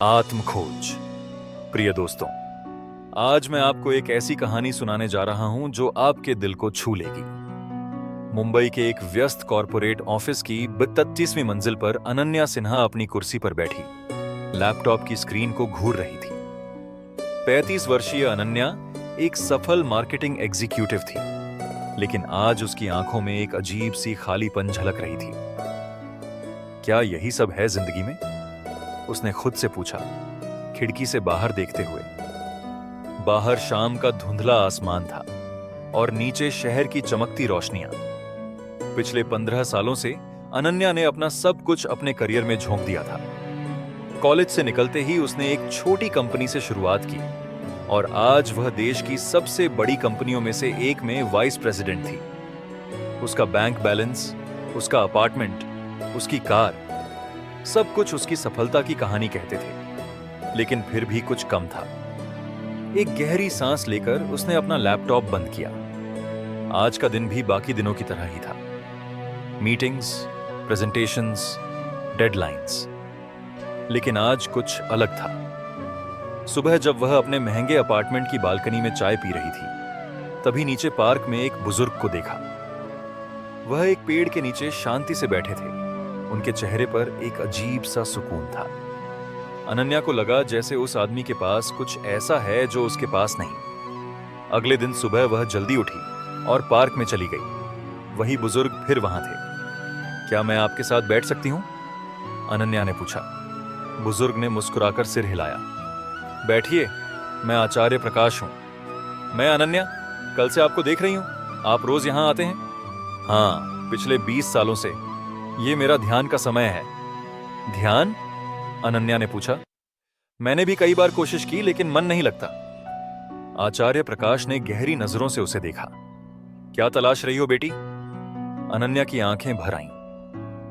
आत्मखोज। प्रिय दोस्तों, आज मैं आपको एक ऐसी कहानी सुनाने जा रहा हूं जो आपके दिल को छू लेगी। मुंबई के एक व्यस्त कॉरपोरेट ऑफिस की 32वीं मंजिल पर अनन्या सिन्हा अपनी कुर्सी पर बैठी लैपटॉप की स्क्रीन को घूर रही थी। 35 वर्षीय अनन्या एक सफल मार्केटिंग एग्जीक्यूटिव थी, लेकिन आज उसकी आंखों में एक अजीब सी खालीपन झलक रही थी। क्या यही सब है जिंदगी में? उसने खुद से पूछा, खिड़की से बाहर देखते हुए। बाहर शाम का धुंधला आसमान था और नीचे शहर की चमकती रोशनियां। पिछले 15 सालों से अनन्या ने अपना सब कुछ अपने करियर में झोंक दिया था। कॉलेज से निकलते ही उसने एक छोटी कंपनी से शुरुआत की और आज वह देश की सबसे बड़ी कंपनियों में से एक में वाइस प्रेसिडेंट थी। उसका बैंक बैलेंस, उसका अपार्टमेंट, उसकी कार, सब कुछ उसकी सफलता की कहानी कहते थे, लेकिन फिर भी कुछ कम था। एक गहरी सांस लेकर उसने अपना लैपटॉप बंद किया। आज का दिन भी बाकी दिनों की तरह ही था। मीटिंग्स, प्रेजेंटेशंस, डेडलाइंस, लेकिन आज कुछ अलग था। सुबह जब वह अपने महंगे अपार्टमेंट की बालकनी में चाय पी रही थी, तभी नीचे पार्क में एक बुजुर्ग को देखा। वह एक पेड़ के नीचे शांति से बैठे थे। उनके चेहरे पर एक अजीब सा सुकून था। अनन्या को लगा जैसे उस आदमी के पास कुछ ऐसा है जो उसके पास नहीं। अगले दिन सुबह वह जल्दी उठी और पार्क में चली गई। वही बुजुर्ग फिर वहां थे। क्या मैं आपके साथ बैठ सकती हूं? अनन्या ने पूछा। बुजुर्ग ने मुस्कुराकर सिर हिलाया। बैठिए, मैं आचार्य प्रकाश हूं। मैं अनन्या, कल से आपको देख रही हूं। आप रोज यहां आते हैं? हाँ, पिछले 20 सालों से। ये मेरा ध्यान का समय है। ध्यान? अनन्या ने पूछा। मैंने भी कई बार कोशिश की, लेकिन मन नहीं लगता। आचार्य प्रकाश ने गहरी नजरों से उसे देखा। क्या तलाश रही हो बेटी? अनन्या की आंखें भर आईं।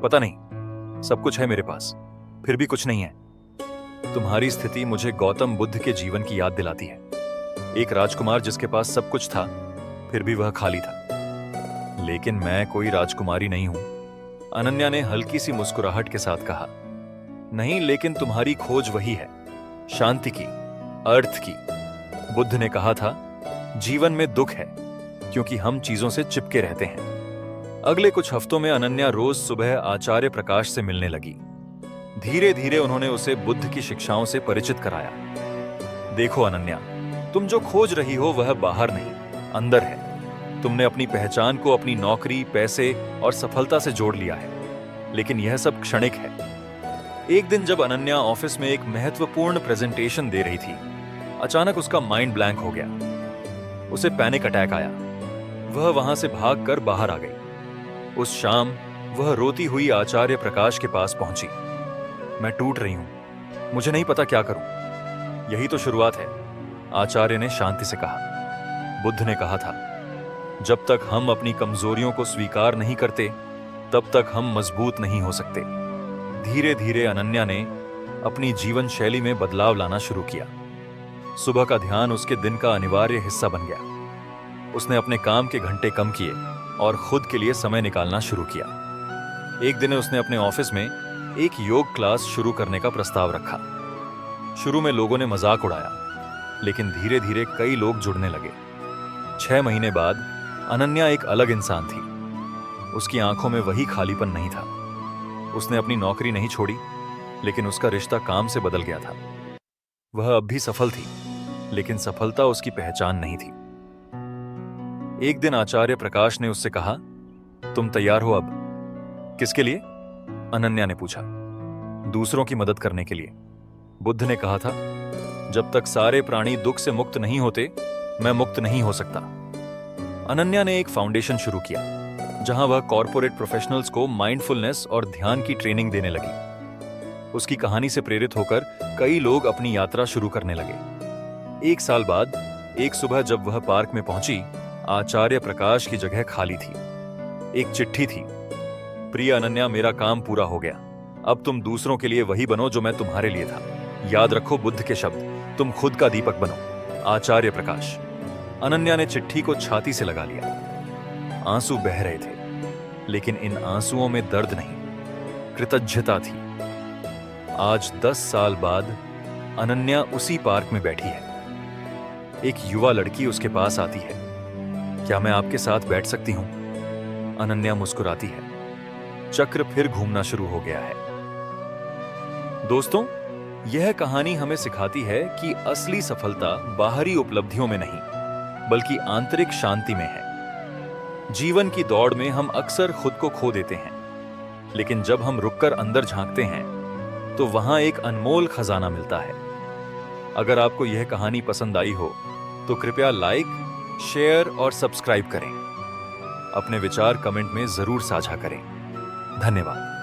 पता नहीं, सब कुछ है मेरे पास, फिर भी कुछ नहीं है। तुम्हारी स्थिति मुझे गौतम बुद्ध के जीवन की याद दिलाती है। एक राजकुमार जिसके पास सब कुछ था, फिर भी वह खाली था। लेकिन मैं कोई राजकुमारी नहीं हूं, अनन्या ने हल्की सी मुस्कुराहट के साथ कहा। नहीं, लेकिन तुम्हारी खोज वही है, शांति की, अर्थ की। बुद्ध ने कहा था, जीवन में दुख है क्योंकि हम चीजों से चिपके रहते हैं। अगले कुछ हफ्तों में अनन्या रोज सुबह आचार्य प्रकाश से मिलने लगी। धीरे धीरे उन्होंने उसे बुद्ध की शिक्षाओं से परिचित कराया। देखो अनन्या, तुम जो खोज रही हो वह बाहर नहीं, अंदर है। तुमने अपनी पहचान को अपनी नौकरी, पैसे और सफलता से जोड़ लिया है, लेकिन यह सब क्षणिक है। एक दिन जब अनन्या ऑफिस में एक महत्वपूर्ण प्रेजेंटेशन दे रही थी, अचानक उसका माइंड ब्लैंक हो गया। उसे पैनिक अटैक आया। वह वहां से भागकर बाहर आ गई। उस शाम वह रोती हुई आचार्य प्रकाश के पास पहुंची। मैं टूट रही हूं, मुझे नहीं पता क्या करूं। यही तो शुरुआत है, आचार्य ने शांति से कहा। बुद्ध ने कहा था, जब तक हम अपनी कमजोरियों को स्वीकार नहीं करते, तब तक हम मजबूत नहीं हो सकते। धीरे धीरे अनन्या ने अपनी जीवन शैली में बदलाव लाना शुरू किया। सुबह का ध्यान उसके दिन का अनिवार्य हिस्सा बन गया। उसने अपने काम के घंटे कम किए और खुद के लिए समय निकालना शुरू किया। एक दिन उसने अपने ऑफिस में एक योग क्लास शुरू करने का प्रस्ताव रखा। शुरू में लोगों ने मजाक उड़ाया, लेकिन धीरे धीरे कई लोग जुड़ने लगे। 6 महीने बाद अनन्या एक अलग इंसान थी। उसकी आंखों में वही खालीपन नहीं था। उसने अपनी नौकरी नहीं छोड़ी, लेकिन उसका रिश्ता काम से बदल गया था। वह अब भी सफल थी, लेकिन सफलता उसकी पहचान नहीं थी। एक दिन आचार्य प्रकाश ने उससे कहा, तुम तैयार हो अब? किसके लिए? अनन्या ने पूछा। दूसरों की मदद करने के लिए। बुद्ध ने कहा था, जब तक सारे प्राणी दुख से मुक्त नहीं होते, मैं मुक्त नहीं हो सकता। अनन्या ने एक फाउंडेशन शुरू किया, जहां वह कॉर्पोरेट प्रोफेशनल्स को माइंडफुलनेस और ध्यान की ट्रेनिंग देने लगी। उसकी कहानी से प्रेरित होकर कई लोग अपनी यात्रा शुरू करने लगे। 1 साल बाद एक सुबह जब वह पार्क में पहुंची, आचार्य प्रकाश की जगह खाली थी। एक चिट्ठी थी। प्रिय अनन्या, मेरा काम पूरा हो गया। अब तुम दूसरों के लिए वही बनो जो मैं तुम्हारे लिए था। याद रखो बुद्ध के शब्द, तुम खुद का दीपक बनो। आचार्य प्रकाश। अनन्या ने चिट्ठी को छाती से लगा लिया। आंसू बह रहे थे, लेकिन इन आंसुओं में दर्द नहीं, कृतज्ञता थी। आज 10 साल बाद अनन्या उसी पार्क में बैठी है। एक युवा लड़की उसके पास आती है। क्या मैं आपके साथ बैठ सकती हूं? अनन्या मुस्कुराती है। चक्र फिर घूमना शुरू हो गया है। दोस्तों, यह कहानी हमें सिखाती है कि असली सफलता बाहरी उपलब्धियों में नहीं, बल्कि आंतरिक शांति में है। जीवन की दौड़ में हम अक्सर खुद को खो देते हैं, लेकिन जब हम रुककर अंदर झांकते हैं तो वहां एक अनमोल खजाना मिलता है। अगर आपको यह कहानी पसंद आई हो तो कृपया लाइक, शेयर और सब्सक्राइब करें। अपने विचार कमेंट में जरूर साझा करें। धन्यवाद।